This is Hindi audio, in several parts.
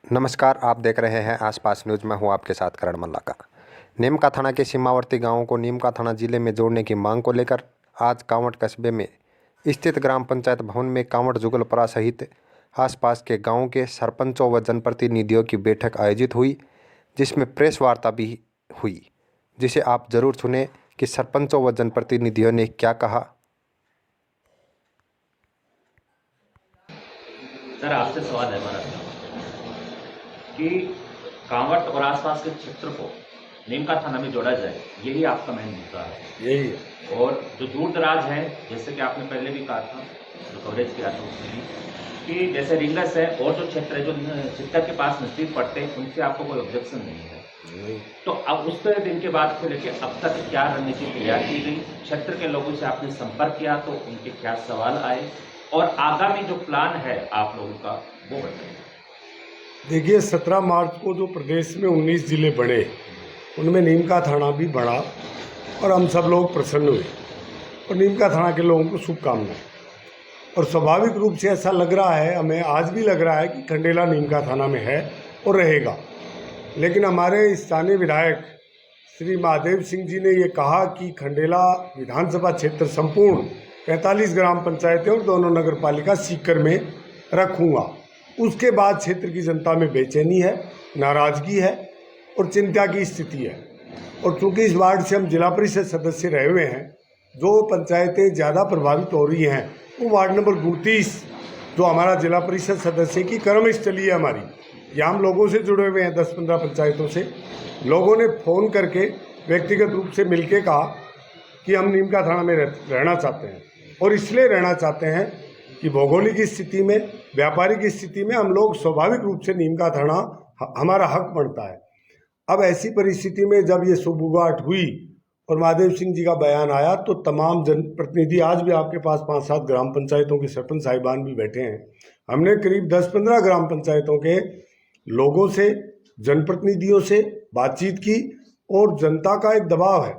नमस्कार, आप देख रहे हैं आसपास न्यूज़। में हूं आपके साथ करण मल्लाका। नीमका थाना के सीमावर्ती गांवों को नीमका थाना जिले में जोड़ने की मांग को लेकर आज कांवट कस्बे में स्थित ग्राम पंचायत भवन में कांवट जुगलपुरा सहित आसपास के गांवों के सरपंचों व जनप्रतिनिधियों की बैठक आयोजित हुई, जिसमें प्रेस वार्ता भी हुई, जिसे आप जरूर सुने कि सरपंचों व जनप्रतिनिधियों ने क्या कहा। सर, आपसे सवाल है हमारा कि कांवट और आसपास के क्षेत्र को नीमका थाना में जोड़ा जाए, यही आपका मेन मुद्दा है। यही है। और जो दूर दराज है, जैसे कि आपने पहले भी कहा था, जो कवरेज किया था उसमें भी, कि जैसे रिंगस है और जो क्षेत्र है जो सिक्कर के पास नजदीक पड़ते हैं, उनसे आपको कोई ऑब्जेक्शन नहीं है। तो अब उस दिन के बाद से लेकर अब तक क्या रणनीति तैयार की गई, क्षेत्र के लोगों से आपने संपर्क किया तो उनके क्या सवाल आए, और आगामी जो प्लान है आप लोगों का वो बताइए। देखिए, 17 मार्च को जो प्रदेश में 19 जिले बने, उनमें नीमका थाना भी बढ़ा और हम सब लोग प्रसन्न हुए और नीमका थाना के लोगों को शुभकामनाएं। और स्वाभाविक रूप से ऐसा लग रहा है, हमें आज भी लग रहा है कि खंडेला नीमका थाना में है और रहेगा। लेकिन हमारे स्थानीय विधायक श्री महादेव सिंह जी ने ये कहा कि खंडेला विधानसभा क्षेत्र संपूर्ण 45 ग्राम पंचायतें और दोनों नगर पालिका सीकर में रखूँगा। उसके बाद क्षेत्र की जनता में बेचैनी है, नाराज़गी है और चिंता की स्थिति है। और चूंकि इस वार्ड से हम जिला परिषद सदस्य रहे हुए हैं, जो पंचायतें ज़्यादा प्रभावित हो रही हैं वो वार्ड नंबर 39, जो हमारा जिला परिषद सदस्य की कर्मस्थली है हमारी, या हम लोगों से जुड़े हुए हैं 10-15 पंचायतों से। लोगों ने फ़ोन करके व्यक्तिगत रूप से मिलके कहा कि हम नीमका थाना में रहना चाहते हैं, और इसलिए रहना चाहते हैं कि भौगोलिक स्थिति में, व्यापारिक स्थिति में हम लोग स्वाभाविक रूप से नीमका थाना हमारा हक बनता है। अब ऐसी परिस्थिति में जब ये सुबुगाहट हुई और महादेव सिंह जी का बयान आया, तो तमाम जनप्रतिनिधि, आज भी आपके पास 5-7 ग्राम पंचायतों के सरपंच साहिबान भी बैठे हैं, हमने करीब 10-15 ग्राम पंचायतों के लोगों से, जनप्रतिनिधियों से बातचीत की। और जनता का एक दबाव है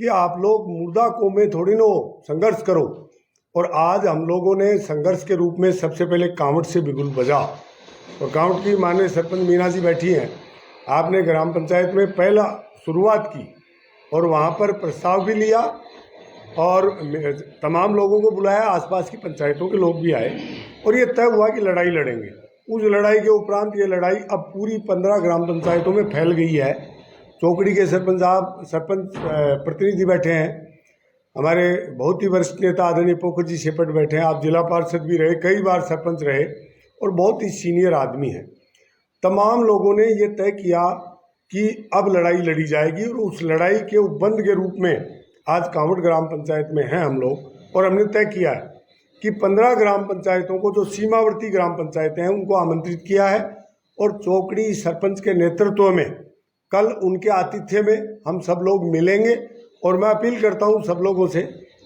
कि आप लोग मुर्दा कौमें थोड़ी नो संघर्ष करो। और आज हम लोगों ने संघर्ष के रूप में सबसे पहले कांवट से बिगुल बजा, और कांवट की माननीय सरपंच मीना जी बैठी हैं, आपने ग्राम पंचायत में पहला शुरुआत की और वहाँ पर प्रस्ताव भी लिया और तमाम लोगों को बुलाया, आसपास की पंचायतों के लोग भी आए, और ये तय हुआ कि लड़ाई लड़ेंगे। उस लड़ाई के उपरांत ये लड़ाई अब पूरी 15 ग्राम पंचायतों में फैल गई है। चौकड़ी के सरपंच प्रतिनिधि बैठे हैं, हमारे बहुत ही वरिष्ठ नेता आदरणीय पोखर जी शेपट बैठे हैं, आप जिला पार्षद भी रहे, कई बार सरपंच रहे और बहुत ही सीनियर आदमी हैं। तमाम लोगों ने ये तय किया कि अब लड़ाई लड़ी जाएगी, और उस लड़ाई के उपबंध के रूप में आज कांवट ग्राम पंचायत में हैं हम लोग। और हमने तय किया है कि 15 ग्राम पंचायतों को, जो सीमावर्ती ग्राम पंचायतें हैं, उनको आमंत्रित किया है, और चौकड़ी सरपंच के नेतृत्व में कल उनके आतिथ्य में हम सब लोग मिलेंगे। और मैं अपील करता हूं सब लोगों से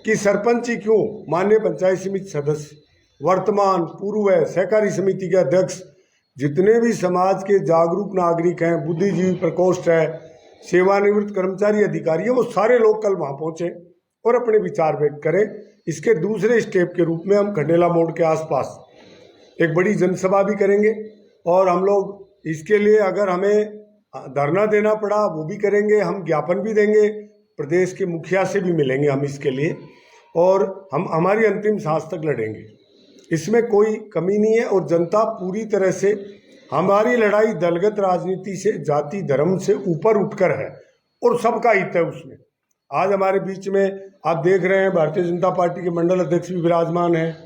कि सरपंच ही क्यों, माननीय पंचायत समिति सदस्य, वर्तमान, पूर्व सहकारी समिति के अध्यक्ष, जितने भी समाज के जागरूक नागरिक हैं, बुद्धिजीवी प्रकोष्ठ है, सेवानिवृत्त कर्मचारी अधिकारी है, वो सारे लोग कल वहाँ पहुँचे और अपने विचार व्यक्त करें। इसके दूसरे स्टेप के रूप में हम खंडेला मोड़ के आसपास एक बड़ी जनसभा भी करेंगे, और हम लोग इसके लिए अगर हमें धरना देना पड़ा वो भी करेंगे, हम ज्ञापन भी देंगे, प्रदेश के मुखिया से भी मिलेंगे हम इसके लिए, और हम हमारी अंतिम सांस तक लड़ेंगे। इसमें कोई कमी नहीं है, और जनता पूरी तरह से, हमारी लड़ाई दलगत राजनीति से, जाति धर्म से ऊपर उठकर है, और सबका हित है उसमें। आज हमारे बीच में आप देख रहे हैं भारतीय जनता पार्टी के मंडल अध्यक्ष भी विराजमान हैं,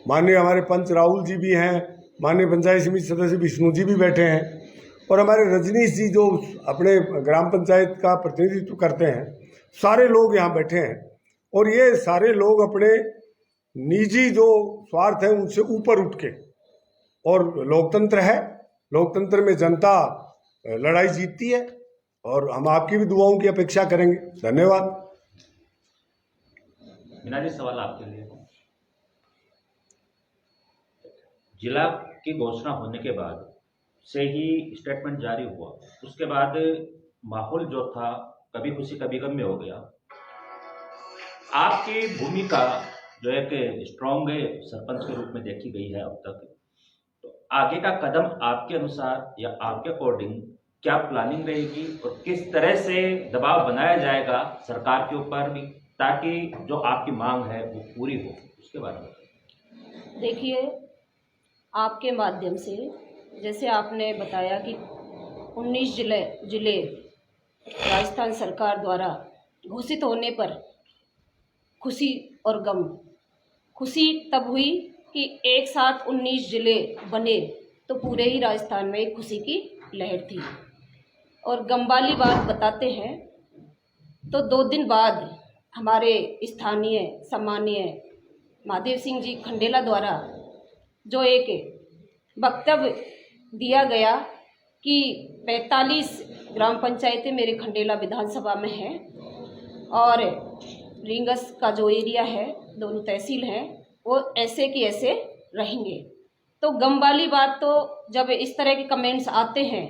माननीय हमारे पंच राहुल जी भी हैं, माननीय पंचायत समिति सदस्य विष्णु जी भी बैठे हैं, और हमारे रजनीश जी जो अपने ग्राम पंचायत का प्रतिनिधित्व करते हैं, सारे लोग यहाँ बैठे हैं। और ये सारे लोग अपने निजी जो स्वार्थ है उनसे ऊपर उठ के, और लोकतंत्र है, लोकतंत्र में जनता लड़ाई जीतती है, और हम आपकी भी दुआओं की अपेक्षा करेंगे। धन्यवाद। मीना जी, सवाल आपके लिए। जिला की घोषणा होने के बाद से ही स्टेटमेंट जारी हुआ, उसके बाद माहौल जो था कभी खुशी कभी गम में हो गया। आपकी भूमिका जो एक स्ट्रॉन्ग सरपंच के रूप में देखी गई है अब तक, तो आगे का कदम आपके अनुसार या आपके अकॉर्डिंग क्या प्लानिंग रहेगी और किस तरह से दबाव बनाया जाएगा सरकार के ऊपर भी, ताकि जो आपकी मांग है वो पूरी हो, उसके बारे में? देखिए, आपके माध्यम से जैसे आपने बताया कि 19 जिले राजस्थान सरकार द्वारा घोषित होने पर खुशी और गम। खुशी तब हुई कि एक साथ 19 जिले बने तो पूरे ही राजस्थान में एक खुशी की लहर थी। और गम वाली बात बताते हैं तो 2 दिन बाद हमारे स्थानीय सम्मानीय महादेव सिंह जी खंडेला द्वारा जो एक वक्तव्य दिया गया कि 45 ग्राम पंचायतें मेरे खंडेला विधानसभा में हैं और रींगस का जो एरिया है, दोनों तहसील हैं, वो ऐसे की ऐसे रहेंगे। तो गम वाली बात, तो जब इस तरह के कमेंट्स आते हैं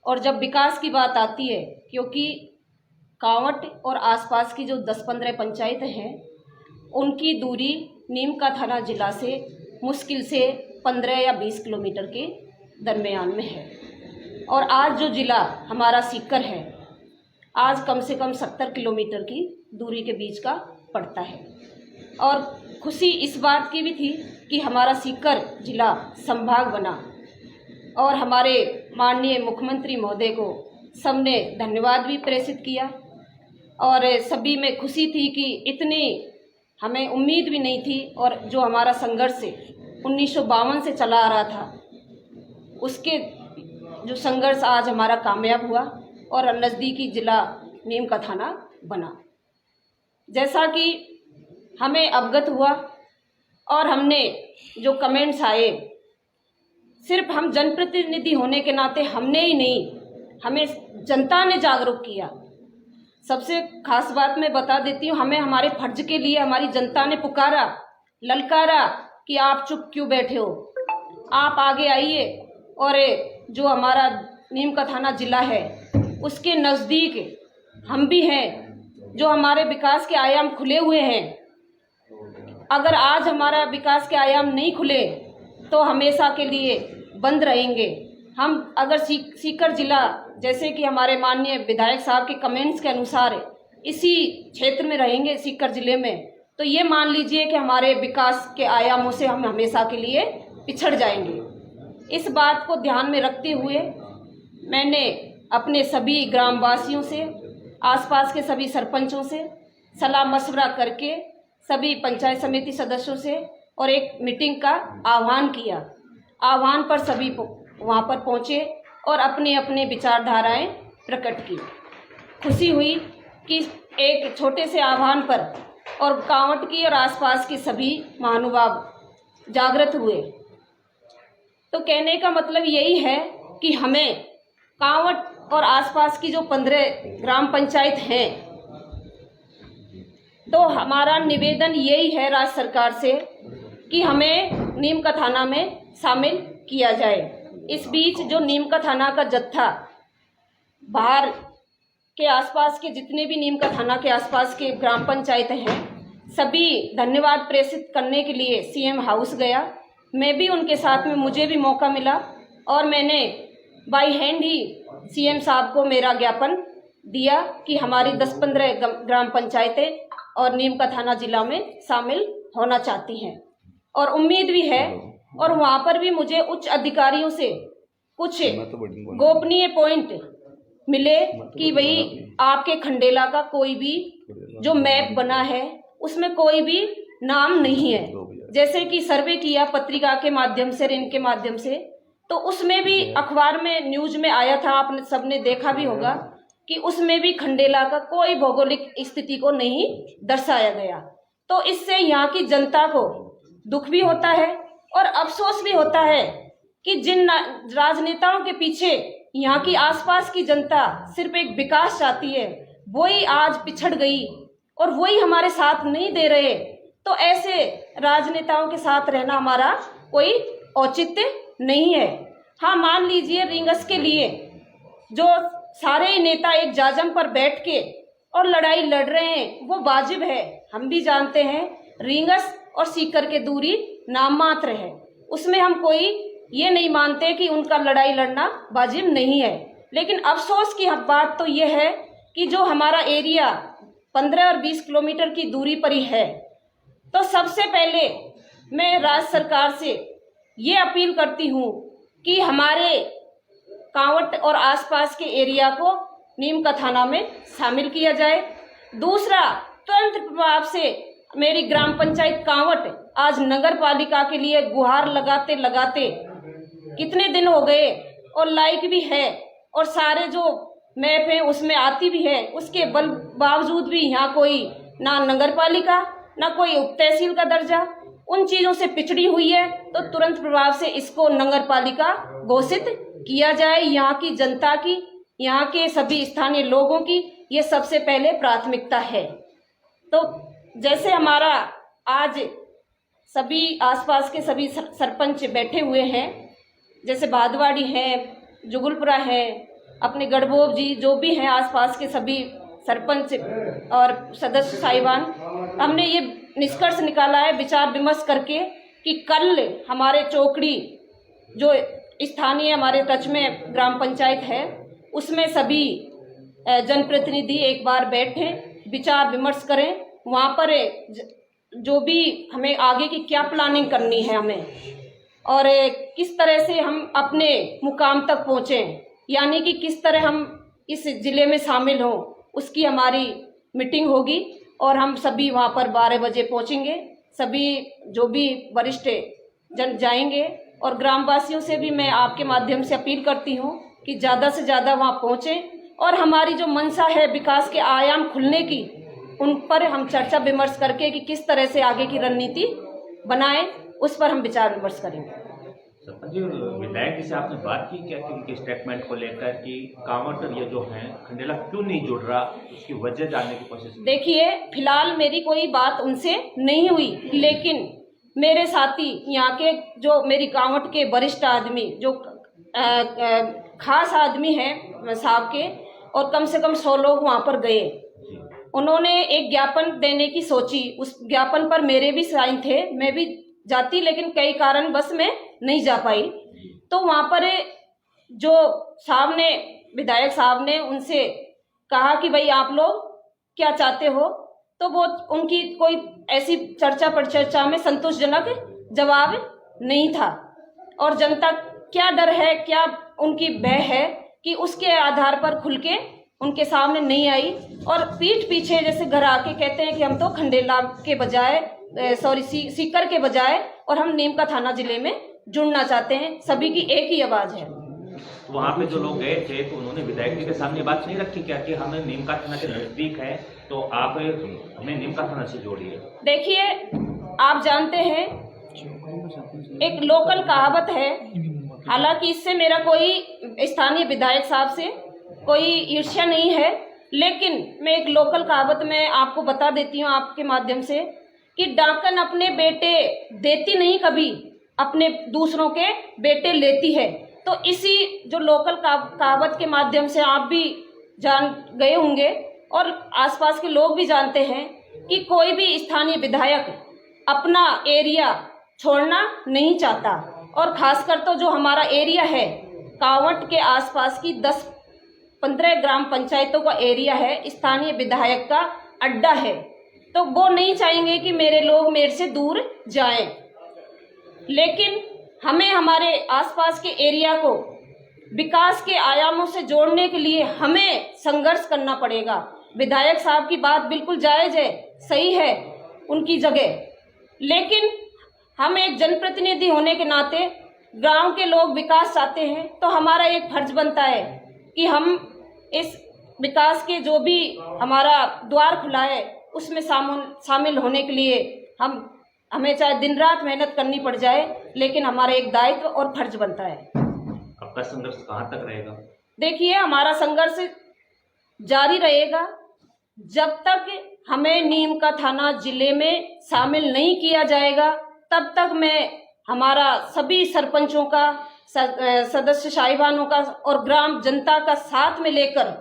और जब विकास की बात आती है, क्योंकि कांवट और आसपास की जो 10-15 पंचायतें हैं उनकी दूरी नीम का थाना जिला से मुश्किल से 15 या 20 किलोमीटर के दरमियान में है। और आज जो ज़िला हमारा सीकर है, आज कम से कम 70 किलोमीटर की दूरी के बीच का पड़ता है। और खुशी इस बात की भी थी कि हमारा सीकर जिला संभाग बना और हमारे माननीय मुख्यमंत्री महोदय को सबने धन्यवाद भी प्रेषित किया और सभी में खुशी थी कि इतनी हमें उम्मीद भी नहीं थी। और जो हमारा संघर्ष 1952 से चला आ रहा था, उसके जो संघर्ष आज हमारा कामयाब हुआ और नज़दीकी ज़िला नीम का थाना बना। जैसा कि हमें अवगत हुआ और हमने जो कमेंट्स आए, सिर्फ हम जनप्रतिनिधि होने के नाते हमने ही नहीं, हमें जनता ने जागरूक किया। सबसे खास बात मैं बता देती हूँ, हमें हमारे फर्ज के लिए हमारी जनता ने पुकारा, ललकारा कि आप चुप क्यों बैठे हो, आप आगे आइए। और जो हमारा नीम का थाना जिला है उसके नज़दीक हम भी हैं, जो हमारे विकास के आयाम खुले हुए हैं। अगर आज हमारा विकास के आयाम नहीं खुले तो हमेशा के लिए बंद रहेंगे। हम अगर सीकर जिला, जैसे कि हमारे माननीय विधायक साहब के कमेंट्स के अनुसार इसी क्षेत्र में रहेंगे सीकर जिले में, तो ये मान लीजिए कि हमारे विकास के आयामों से हम हमेशा के लिए पिछड़ जाएंगे। इस बात को ध्यान में रखते हुए मैंने अपने सभी ग्रामवासियों से, आसपास के सभी सरपंचों से सलाह मशवरा करके सभी पंचायत समिति सदस्यों से और एक मीटिंग का आह्वान किया। आह्वान पर सभी वहाँ पर पहुँचे और अपनी अपनी विचारधाराएं प्रकट की। खुशी हुई कि एक छोटे से आह्वान पर और कांवट की और आसपास के सभी महानुभाव जागृत हुए। तो कहने का मतलब यही है कि हमें कांवट और आसपास की जो 15 ग्राम पंचायत हैं, तो हमारा निवेदन यही है राज्य सरकार से कि हमें नीम का थाना में शामिल किया जाए। इस बीच जो नीम का थाना का जत्था बाहर के आसपास के जितने भी नीम का थाना के आसपास के ग्राम पंचायतें हैं, सभी धन्यवाद प्रेषित करने के लिए सीएम हाउस गया। मैं भी उनके साथ में, मुझे भी मौका मिला और मैंने बाई हैंड ही सीएम साहब को मेरा ज्ञापन दिया कि हमारी 10-15 ग्राम पंचायतें और नीम का थाना जिला में शामिल होना चाहती हैं और उम्मीद भी है। और वहाँ पर भी मुझे उच्च अधिकारियों से कुछ गोपनीय पॉइंट मिले कि भाई आपके खंडेला का कोई भी जो मैप बना है उसमें कोई भी नाम नहीं है। जैसे कि सर्वे किया पत्रिका के माध्यम से, इनके माध्यम से, तो उसमें भी अखबार में न्यूज में आया था, आपने सबने देखा भी होगा कि उसमें भी खंडेला का कोई भौगोलिक स्थिति को नहीं दर्शाया गया। तो इससे यहाँ की जनता को दुख भी होता है और अफसोस भी होता है कि जिन राजनेताओं के पीछे यहाँ की आसपास की जनता सिर्फ एक विकास चाहती है, वही आज पिछड़ गई और वही हमारे साथ नहीं दे रहे। तो ऐसे राजनेताओं के साथ रहना हमारा कोई औचित्य नहीं है। हाँ, मान लीजिए रींगस के लिए जो सारे ही नेता एक जाजम पर बैठ के और लड़ाई लड़ रहे हैं वो वाजिब है। हम भी जानते हैं रींगस और सीकर के दूरी नाम मात्र है, उसमें हम कोई ये नहीं मानते कि उनका लड़ाई लड़ना वाजिब नहीं है। लेकिन अफसोस की बात तो ये है कि जो हमारा एरिया 15 और 20 किलोमीटर की दूरी पर ही है, तो सबसे पहले मैं राज्य सरकार से ये अपील करती हूँ कि हमारे कांवट और आसपास के एरिया को नीम का थाना में शामिल किया जाए। दूसरा, तुरंत प्रभाव से मेरी ग्राम पंचायत कांवट आज नगर पालिका के लिए गुहार लगाते लगाते कितने दिन हो गए, और लाइक भी है और सारे जो मैप है उसमें आती भी है, उसके बावजूद भी यहाँ कोई ना नगर पालिका ना कोई उप तहसील का दर्जा, उन चीज़ों से पिछड़ी हुई है। तो तुरंत प्रभाव से इसको नगर पालिका घोषित किया जाए। यहाँ की जनता की, यहाँ के सभी स्थानीय लोगों की ये सबसे पहले प्राथमिकता है। तो जैसे हमारा आज सभी आसपास के सभी सरपंच बैठे हुए हैं, जैसे भादवाड़ी है, जुगुलपुरा है, अपने गढ़बोब जी, जो भी हैं आसपास के सभी सरपंच और सदस्य साहिबान, हमने ये निष्कर्ष निकाला है विचार विमर्श करके कि कल हमारे चौकड़ी जो स्थानीय हमारे टच में ग्राम पंचायत है उसमें सभी जनप्रतिनिधि एक बार बैठें, विचार विमर्श करें, वहाँ पर जो भी हमें आगे की क्या प्लानिंग करनी है हमें, और किस तरह से हम अपने मुकाम तक पहुँचें, यानी कि किस तरह हम इस ज़िले में शामिल हों, उसकी हमारी मीटिंग होगी। और हम सभी वहाँ पर 12 बजे पहुँचेंगे, सभी जो भी वरिष्ठ जन जाएंगे। और ग्रामवासियों से भी मैं आपके माध्यम से अपील करती हूँ कि ज़्यादा से ज़्यादा वहाँ पहुँचें और हमारी जो मंशा है विकास के आयाम खुलने की, उन पर हम चर्चा विमर्श करके कि किस तरह से आगे की रणनीति बनाएं, उस पर हम विचार विमर्श करेंगे। सरपंच जी, विधायक जी से आपने बात की क्या कि उनके स्टेटमेंट को लेकर कि कांवट ये जो है खंडेला क्यों नहीं जुड़ रहा, उसकी वजह जानने की कोशिश? देखिए, फिलहाल मेरी कोई बात उनसे नहीं हुई, लेकिन मेरे साथी यहाँ के जो मेरी कांवट के वरिष्ठ आदमी, जो खास आदमी हैं साहब के, और कम से कम 100 लोग वहाँ पर गए। उन्होंने एक ज्ञापन देने की सोची, उस ज्ञापन पर मेरे भी साइन थे, मैं भी जाती, लेकिन कई कारण बस में नहीं जा पाई। तो वहाँ पर जो साहब ने, विधायक साहब ने उनसे कहा कि भाई आप लोग क्या चाहते हो, तो वो उनकी कोई ऐसी चर्चा परिचर्चा में संतोषजनक जवाब नहीं था। और जनता क्या डर है, क्या उनकी भय है कि उसके आधार पर खुल के उनके सामने नहीं आई, और पीठ पीछे जैसे घर आके कहते हैं कि हम तो खंडेला के बजाय सीकर के बजाय और हम नीम का थाना जिले में जुड़ना चाहते हैं। सभी की एक ही आवाज़ है। तो वहाँ पे जो लोग गए थे तो उन्होंने विधायक जी के सामने बात नहीं रखी क्या कि हमें नीम का थाना के नज़दीक है तो आप हमें नीम का थाना से जोड़िए? देखिए, आप जानते हैं एक लोकल कहावत है, हालांकि इससे मेरा कोई स्थानीय विधायक साहब से कोई ईर्ष्या नहीं है, लेकिन मैं एक लोकल कहावत में आपको बता देती हूँ आपके माध्यम से कि डाकन अपने बेटे देती नहीं, कभी अपने दूसरों के बेटे लेती है। तो इसी जो लोकल कहावत के माध्यम से आप भी जान गए होंगे और आसपास के लोग भी जानते हैं कि कोई भी स्थानीय विधायक अपना एरिया छोड़ना नहीं चाहता, और खासकर तो जो हमारा एरिया है कांवट के आसपास की 10-15 ग्राम पंचायतों का एरिया है, स्थानीय विधायक का अड्डा है, तो वो नहीं चाहेंगे कि मेरे लोग मेरे से दूर जाएं। लेकिन हमें हमारे आसपास के एरिया को विकास के आयामों से जोड़ने के लिए हमें संघर्ष करना पड़ेगा। विधायक साहब की बात बिल्कुल जायज़ है, सही है उनकी जगह, लेकिन हम एक जनप्रतिनिधि होने के नाते गांव के लोग विकास चाहते हैं, तो हमारा एक फर्ज बनता है कि हम इस विकास के जो भी हमारा द्वार खुला है उसमें शामिल होने के लिए हमें चाहे दिन रात मेहनत करनी पड़ जाए, लेकिन हमारा एक दायित्व और फर्ज बनता है। आपका संघर्ष कहाँ तक रहेगा? देखिए, हमारा संघर्ष जारी रहेगा जब तक हमें नीम का थाना जिले में शामिल नहीं किया जाएगा, तब तक मैं हमारा सभी सरपंचों का, सदस्य साहिबानों का और ग्राम जनता का साथ में लेकर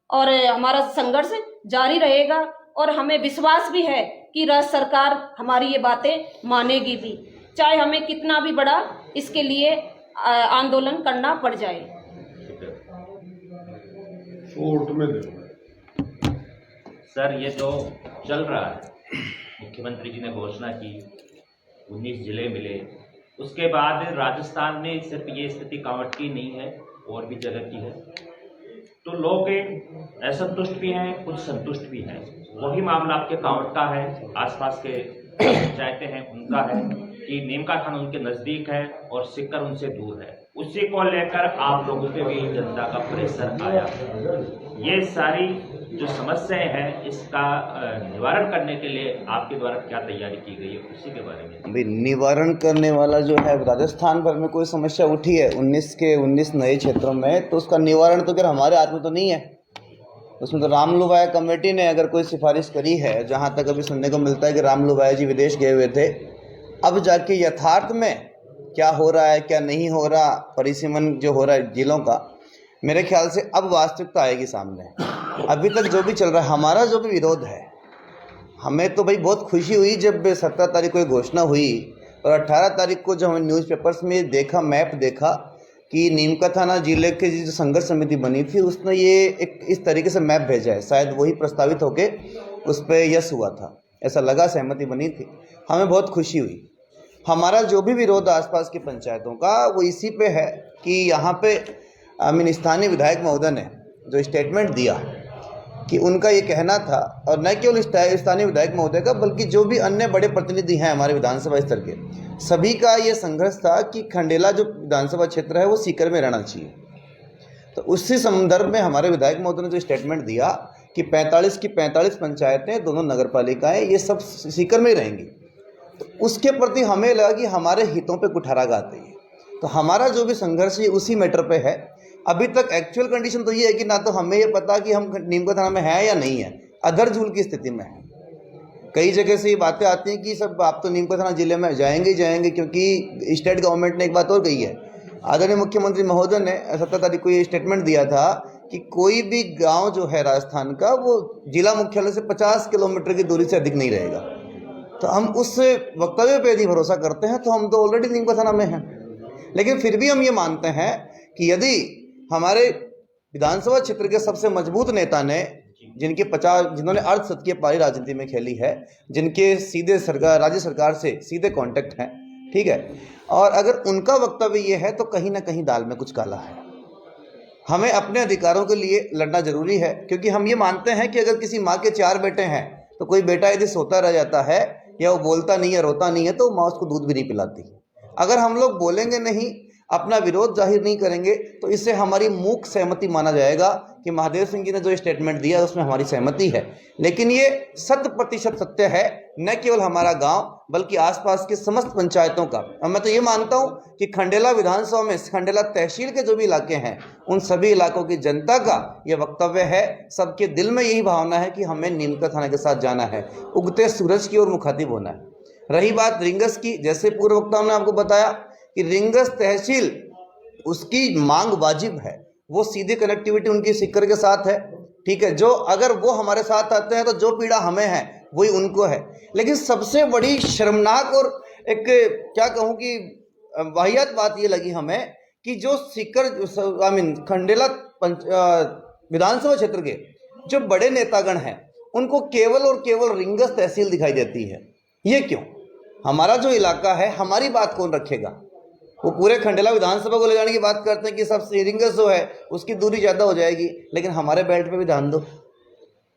और हमारा संघर्ष जारी रहेगा। और हमें विश्वास भी है कि राज्य सरकार हमारी ये बातें मानेगी भी, चाहे हमें कितना भी बड़ा इसके लिए आंदोलन करना पड़ जाए। ठीक है। शॉर्ट में दे। सर, ये जो चल रहा है, मुख्यमंत्री जी ने घोषणा की 19 जिले मिले, उसके बाद राजस्थान में सिर्फ ये स्थिति कांवट की नहीं है, और भी जगह की है, तो लोग असंतुष्ट भी हैं, कुछ संतुष्ट भी हैं। वही मामला आपके कांवट का है, आसपास के पंचायतें हैं उनका है कि नीमका थाना उनके नज़दीक है और सिक्कर उनसे दूर है। उसी को लेकर आप लोगों पे भी जनता का प्रेशर आया। ये सारी जो समस्याएं हैं, इसका निवारण करने के लिए आपके द्वारा क्या तैयारी की गई है, उसी के बारे में। अभी निवारण करने वाला जो है, राजस्थान भर में कोई समस्या उठी है 19 के 19 नए क्षेत्रों में, तो उसका निवारण तो अगर हमारे हाथ में तो नहीं है। उसमें तो रामलुभाया कमेटी ने अगर कोई सिफारिश करी है, जहाँ तक अभी सुनने को मिलता है कि रामलुभाया जी विदेश गए हुए थे। अब जाके यथार्थ में क्या हो रहा है, क्या नहीं हो रहा, परिसीमन जो हो रहा है जिलों का, मेरे ख्याल से अब वास्तविकता आएगी सामने। अभी तक जो भी चल रहा है, हमारा जो भी विरोध है, हमें तो भाई बहुत खुशी हुई जब 17 तारीख को ये घोषणा हुई और 18 तारीख को जब हमें न्यूज़पेपर्स में देखा, मैप देखा कि नीमका थाना जिले की जो संघर्ष समिति बनी थी, उसने ये एक इस तरीके से मैप भेजा है। शायद वही प्रस्तावित होके उस पर यस हुआ था, ऐसा लगा, सहमति बनी थी। हमें बहुत खुशी हुई। हमारा जो भी विरोध आसपास की पंचायतों का, वो इसी पे है कि यहाँ पे स्थानीय विधायक महोदय ने जो स्टेटमेंट दिया कि उनका ये कहना था, और न केवल स्थानीय विधायक महोदय का बल्कि जो भी अन्य बड़े प्रतिनिधि हैं हमारे विधानसभा स्तर के, सभी का ये संघर्ष था कि खंडेला जो विधानसभा क्षेत्र है वो सीकर में रहना चाहिए। तो उसी संदर्भ में हमारे विधायक महोदय ने जो स्टेटमेंट दिया कि 45 की 45 पंचायतें, दोनों नगर पालिकाएँ, ये सब सीकर में ही रहेंगी, तो उसके प्रति हमें लगा कि हमारे हितों पे कुठाराघात है। तो हमारा जो भी संघर्ष है उसी मैटर पे है। अभी तक एक्चुअल कंडीशन तो ये है कि ना तो हमें ये पता कि हम नीमका थाना में है या नहीं है, अधर झूल की स्थिति में है। कई जगह से ये बातें आती हैं कि सब आप तो नीमका थाना जिले में जाएंगे ही जाएंगे, क्योंकि स्टेट गवर्नमेंट ने एक बात और कही है। आदरणीय मुख्यमंत्री महोदय ने 17 तारीख को ये स्टेटमेंट दिया था कि कोई भी गाँव जो है राजस्थान का, वो जिला मुख्यालय से 50 किलोमीटर की दूरी से अधिक नहीं रहेगा। तो हम उस वक्तव्य पे यदि भरोसा करते हैं तो हम तो ऑलरेडी नीमका थाना में हैं। लेकिन फिर भी हम ये मानते हैं कि यदि हमारे विधानसभा क्षेत्र के सबसे मजबूत नेता ने, जिन्होंने अर्धशतकीय पारी राजनीति में खेली है, जिनके सीधे राज्य सरकार से सीधे कांटेक्ट हैं, ठीक है, और अगर उनका वक्तव्य ये है तो कहीं ना कहीं दाल में कुछ काला है। हमें अपने अधिकारों के लिए लड़ना जरूरी है, क्योंकि हम ये मानते हैं कि अगर किसी माँ के 4 बेटे हैं तो कोई बेटा यदि सोता रह जाता है या वो बोलता नहीं है, रोता नहीं है, तो माँ उसको दूध भी नहीं पिलाती। अगर हम लोग बोलेंगे नहीं, अपना विरोध जाहिर नहीं करेंगे, तो इससे हमारी मूक सहमति माना जाएगा कि महादेव सिंह जी ने जो स्टेटमेंट दिया उसमें हमारी सहमति है। लेकिन ये 100% सत्य है, न केवल हमारा गांव बल्कि आसपास के समस्त पंचायतों का। और मैं तो ये मानता हूं कि खंडेला विधानसभा में खंडेला तहसील के जो भी इलाके हैं, उन सभी इलाकों की जनता का ये वक्तव्य है, सबके दिल में यही भावना है कि हमें नीमका थाना के साथ जाना है, उगते सूरज की ओर मुखातिब होना है। रही बात रिंगस की, जैसे पूर्व वक्ताओं ने आपको बताया कि रिंगस तहसील, उसकी मांग वाजिब है, वो सीधी कनेक्टिविटी उनकी सीकर के साथ है, ठीक है। जो अगर वो हमारे साथ आते हैं तो जो पीड़ा हमें है वही उनको है। लेकिन सबसे बड़ी शर्मनाक और एक क्या कहूँ कि वाहियात बात ये लगी हमें कि जो सीकर खंडेला विधानसभा क्षेत्र के जो बड़े नेतागण हैं, उनको केवल और केवल रिंगस तहसील दिखाई देती है। ये क्यों? हमारा जो इलाका है, हमारी बात कौन रखेगा? वो पूरे खंडेला विधानसभा को ले जाने की बात करते हैं कि सब रिंगस जो है उसकी दूरी ज़्यादा हो जाएगी, लेकिन हमारे बेल्ट पे भी ध्यान दो,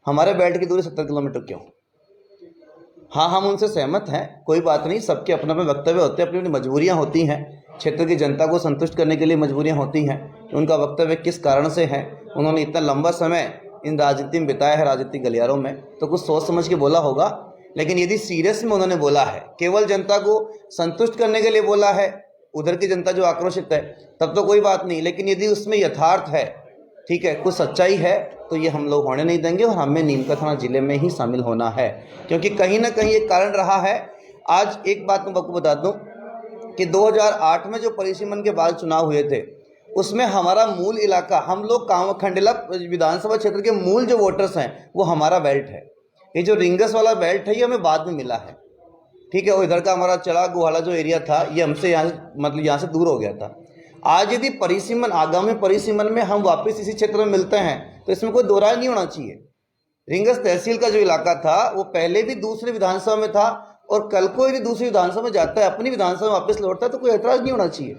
हमारे बेल्ट की दूरी 70 किलोमीटर क्यों? हाँ, हम उनसे सहमत हैं, कोई बात नहीं, सबके अपने अपने वक्तव्य होते हैं, अपनी अपनी मजबूरियाँ होती हैं, क्षेत्र की जनता को संतुष्ट करने के लिए मजबूरियाँ होती हैं। उनका वक्तव्य किस कारण से है, उन्होंने इतना लंबा समय इन राजनीति में बिताया है, राजनीतिक गलियारों में, तो कुछ सोच समझ के बोला होगा। लेकिन यदि सीरियस में उन्होंने बोला है, केवल जनता को संतुष्ट करने के लिए बोला है, उधर की जनता जो आक्रोशित है, तब तो कोई बात नहीं। लेकिन यदि उसमें यथार्थ है, ठीक है, कुछ सच्चाई है, तो ये हम लोग होने नहीं देंगे और हमें नीमका थाना जिले में ही शामिल होना है, क्योंकि कहीं ना कहीं एक कारण रहा है। आज एक बात मैं आपको बता दूं कि 2008 में जो परिसीमन के बाद चुनाव हुए थे, उसमें हमारा मूल इलाका, हम लोग खंडेला विधानसभा क्षेत्र के मूल जो वोटर्स हैं वो हमारा बेल्ट है। ये जो रिंगस वाला बेल्ट है ये हमें बाद में मिला है, ठीक है। और इधर का हमारा चला गुहाड़ा जो एरिया था, ये हमसे यहाँ से दूर हो गया था। आज यदि परिसीमन, आगामी परिसीमन में हम वापस इसी क्षेत्र में मिलते हैं तो इसमें कोई दो राय नहीं होना चाहिए। रिंगस तहसील का जो इलाका था वो पहले भी दूसरी विधानसभा में था, और कल को यदि दूसरी विधानसभा में जाता है, अपनी विधानसभा में वापस लौटता है, तो कोई ऐतराज़ नहीं होना चाहिए।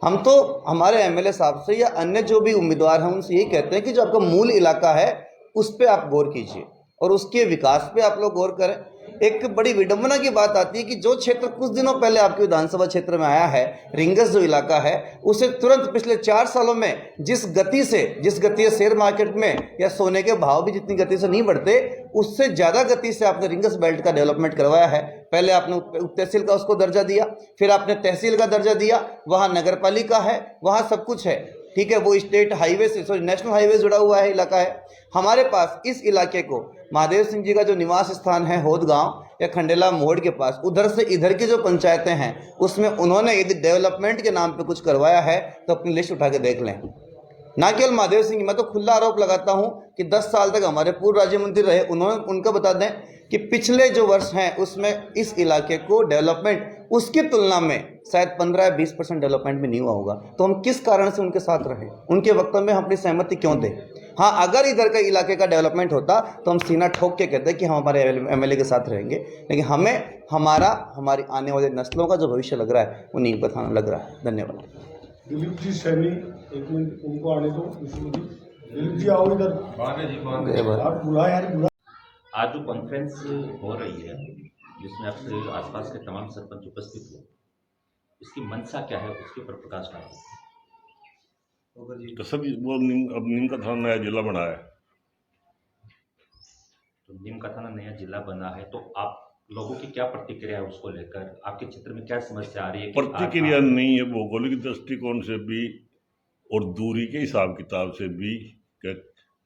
हम तो हमारे एमएलए साहब से या अन्य जो भी उम्मीदवार हैं उनसे यही कहते हैं कि जो आपका मूल इलाका है उस पर आप गौर कीजिए और उसके विकास पे आप लोग गौर करें। एक बड़ी विडंबना की बात आती है कि जो क्षेत्र कुछ दिनों पहले आपके विधानसभा क्षेत्र में आया है, रिंगस जो इलाका है, उसे तुरंत पिछले 4 सालों में जिस गति से शेयर मार्केट में या सोने के भाव भी जितनी गति से नहीं बढ़ते, उससे ज़्यादा गति से आपने रिंगस बेल्ट का डेवलपमेंट करवाया है। पहले आपने उप तहसील का उसको दर्जा दिया, फिर आपने तहसील का दर्जा दिया, वहाँ नगर पालिका है, वहाँ सब कुछ है, ठीक है। वो स्टेट हाईवे से नेशनल हाईवे जुड़ा हुआ है इलाका है। हमारे पास इस इलाके को महादेव सिंह जी का जो निवास स्थान है होद गांव या खंडेला मोड़ के पास, उधर से इधर की जो पंचायतें हैं उसमें उन्होंने यदि डेवलपमेंट के नाम पे कुछ करवाया है तो अपनी लिस्ट उठा के देख लें। ना केवल महादेव सिंह, मैं तो खुला आरोप लगाता हूं कि 10 साल तक हमारे पूर्व राज्य मंत्री रहे, उनका बता दें कि पिछले जो वर्ष हैं उसमें इस इलाके को डेवलपमेंट उसकी तुलना में शायद 15 या 20% डेवलपमेंट भी नहीं हुआ होगा। तो हम किस कारण से उनके साथ रहे, उनके वक्तव्य में हम अपनी सहमति क्यों दें? हाँ, अगर इधर का इलाके का डेवलपमेंट होता तो हम सीना ठोक के कहते कि हम हमारे एमएलए के साथ रहेंगे, लेकिन हमें हमारी आने वाली नस्लों का जो भविष्य लग रहा है वो नींव बताना लग रहा है। धन्यवाद। दिलीप जी सैनी, एक मिनट उनको आने दो। दिलीप जी आओ इधर। आप बुला यार, बुला। आज जो कॉन्फ्रेंस हो रही है जिसमें आपसे आसपास के तमाम सरपंच उपस्थित हुए, इसकी मंशा क्या है, उसके ऊपर प्रकाश डालें। तो सब वो अब नीम का थाना नया जिला बना है, तो नीम का थाना नया जिला बना है, तो आप लोगों की क्या प्रतिक्रिया है उसको लेकर? आपके क्षेत्र में क्या समस्या आ रही है? प्रतिक्रिया नहीं है, भौगोलिक दृष्टिकोण से भी और दूरी के हिसाब किताब से भी कि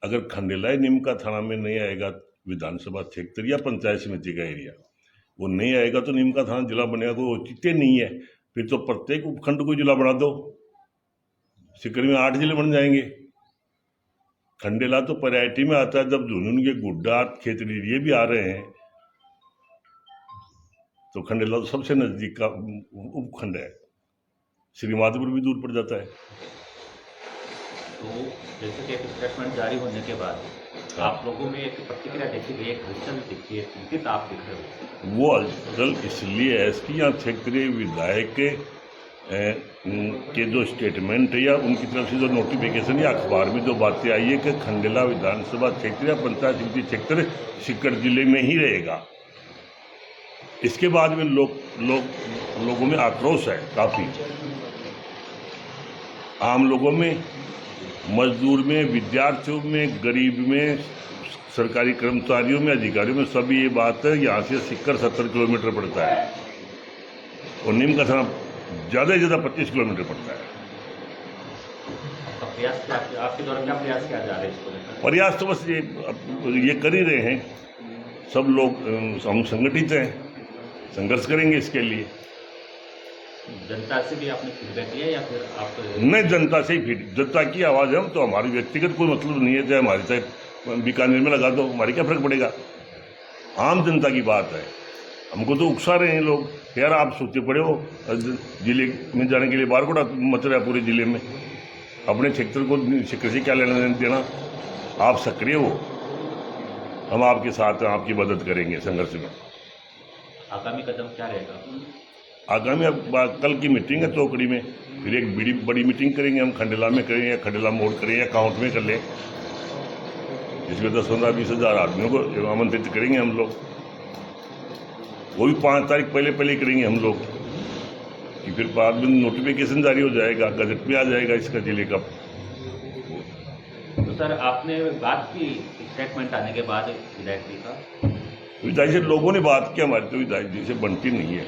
अगर खंडेला नीम का थाना में नहीं आएगा विधानसभा क्षेत्र या पंचायत समिति का एरिया, वो नहीं आएगा तो नीम का थाना जिला बनेगा, कोई औचित्य नहीं है। फिर तो प्रत्येक उपखंड को जिला बना दो, सिकरी में 8 जिले बन जाएंगे। खंडेला तो प्रायोरिटी में आता है, जब झुंझुनू के गुड्डा खेतड़ी ये भी आ रहे हैं तो खंडेला तो सबसे नजदीक का उपखंड है, श्रीमाधोपुर भी दूर पड़ जाता है। तो जैसे कि एक स्टेटमेंट जारी होने के बाद आप लोगों में एक प्रतिक्रिया देखी गई, एक हलचल दिखी है, चिंतित आप दिख रहे हो। वो हलचल इसलिए है कि यहाँ क्षेत्रीय विधायक के जो स्टेटमेंट है या उनकी तरफ से जो नोटिफिकेशन या अखबार में जो बातें आई है कि खंडेला विधानसभा क्षेत्र या पंचायत समिति क्षेत्र सीकर जिले में ही रहेगा, इसके बाद में लोगों में आक्रोश है काफ़ी। आम लोगों में, मजदूर में, विद्यार्थियों में, गरीब में, सरकारी कर्मचारियों में, अधिकारियों में, सभी ये बात है। यहाँ से सीकर 70 किलोमीटर पड़ता है और नीम का थाना ज़्यादा से ज़्यादा 25 किलोमीटर पड़ता है। आपके द्वारा क्या प्रयास किया जा रहा है इसको लेकर? प्रयास तो बस ये कर ही रहे हैं, सब लोग हम संगठित हैं, संघर्ष करेंगे इसके लिए। जनता से भी आपने फीडबैक लिया या फिर आप? नहीं, जनता से ही जनता की आवाज़ है हम तो, हमारी व्यक्तिगत कोई मतलब नहीं है, चाहे हमारी चाहे बीकानेर में लगा दो, हमारी क्या फर्क पड़ेगा। आम जनता की बात है, हमको तो उकसा रहे हैं लोग, यार आप सोचे पड़े हो जिले में जाने के लिए बारकोड़ा मच रहा है पूरे जिले में, अपने क्षेत्र को क्षेत्र से क्या लेना देना, आप सक्रिय हो, हम आपके साथ हैं, आपकी मदद करेंगे संघर्ष में। आगामी कदम क्या रहेगा? आगामी अब कल की मीटिंग है चौकड़ी में, फिर एक बड़ी मीटिंग करेंगे हम, खंडेला में करें या खंडेला मोड़ करें या काउंट में कर लें, जिसमें 10-15-20 हज़ार आदमियों को आमंत्रित करेंगे हम लोग। वो भी 5 तारीख पहले करेंगे हम लोग, कि फिर बाद में नोटिफिकेशन जारी हो जाएगा, गजट में आ जाएगा इसका जिले का। तो सर आपने बात की स्टेटमेंट आने के बाद विधायक जी का? विधायक से लोगों ने बात की, हमारी तो विधायक जी से बनती नहीं है।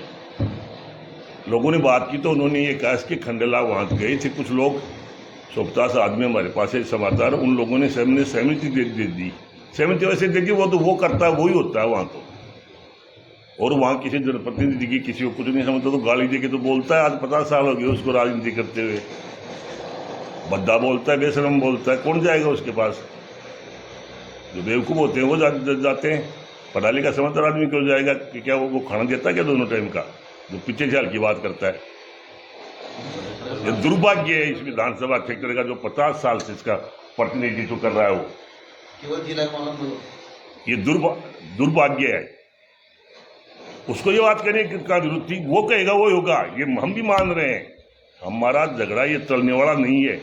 लोगों ने बात की तो उन्होंने ये कहा कि खंडेला वहाँ गए थे कुछ लोग, 150 आदमी हमारे पास है समाचार, उन लोगों ने सहमति दे दी। सहमति वैसे दे दी, वो तो वो करता है, वही होता है वहाँ तो। और वहाँ किसी जनप्रतिनिधि की किसी को कुछ नहीं समझता तो गाली दे के तो बोलता है। आज 50 साल हो गए उसको राजनीति करते हुए, बद्दा बोलता है, बेशरम बोलता है, कौन जाएगा उसके पास? जो बेवकूफ़ होते हैं वो जाते हैं, पढ़ा लिखा समझदार आदमी क्यों जाएगा? कि क्या वो खाना देता है क्या दोनों टाइम का, जो पीछे झाल की बात करता है? ये दुर्भाग्य है इस विधानसभा क्षेत्र का, जो 50 साल से इसका प्रतिनिधित्व कर रहा है वो, केवल जिला मालूम ये दुर्भाग्य है। उसको ये बात करने की जरूरत थी, वो कहेगा वो होगा, ये हम भी मान रहे हैं। हमारा झगड़ा ये चलने वाला नहीं है।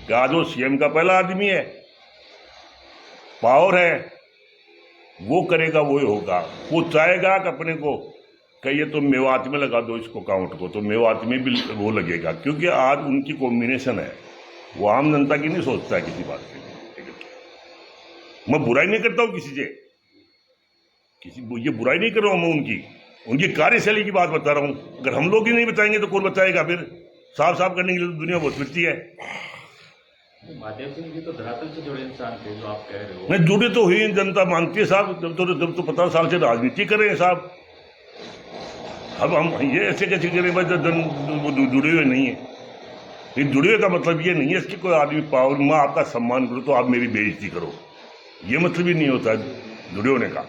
क्या जो सीएम का पहला आदमी है, पावर है, वो करेगा वो होगा। वो चाहेगा कि अपने को कहिए तो मेवात में लगा दो इसको काउंट को, तो मेवात में भी वो लगेगा, क्योंकि आज उनकी कॉम्बिनेशन है। वो आम जनता की नहीं सोचता है किसी बात के लिए। मैं बुराई नहीं करता हूँ किसी से, ये बुराई नहीं कर रहा हूँ मैं उनकी कार्यशैली की बात बता रहा हूँ। अगर हम लोग ही नहीं बताएंगे तो कौन बताएगा? फिर साफ साफ करने के लिए दुनिया बहुत फिरती है। महादेव सिंह जी तो धरातल से जुड़े इंसान थे, जो आप कह रहे हो। नहीं, जुड़े तो हुई जनता मानती है साहब, जब तो 50 साल से राजनीति कर रहे हैं साहब। अब हम ये ऐसे कैसे करें भाई, जुड़े हुए नहीं है। ये जुड़े हुए का मतलब ये नहीं है इसकी कोई आदमी पावर, मैं आपका सम्मान करूँ तो आप मेरी बेइज्जती करो, ये मतलब ही नहीं होता जुड़े होने का।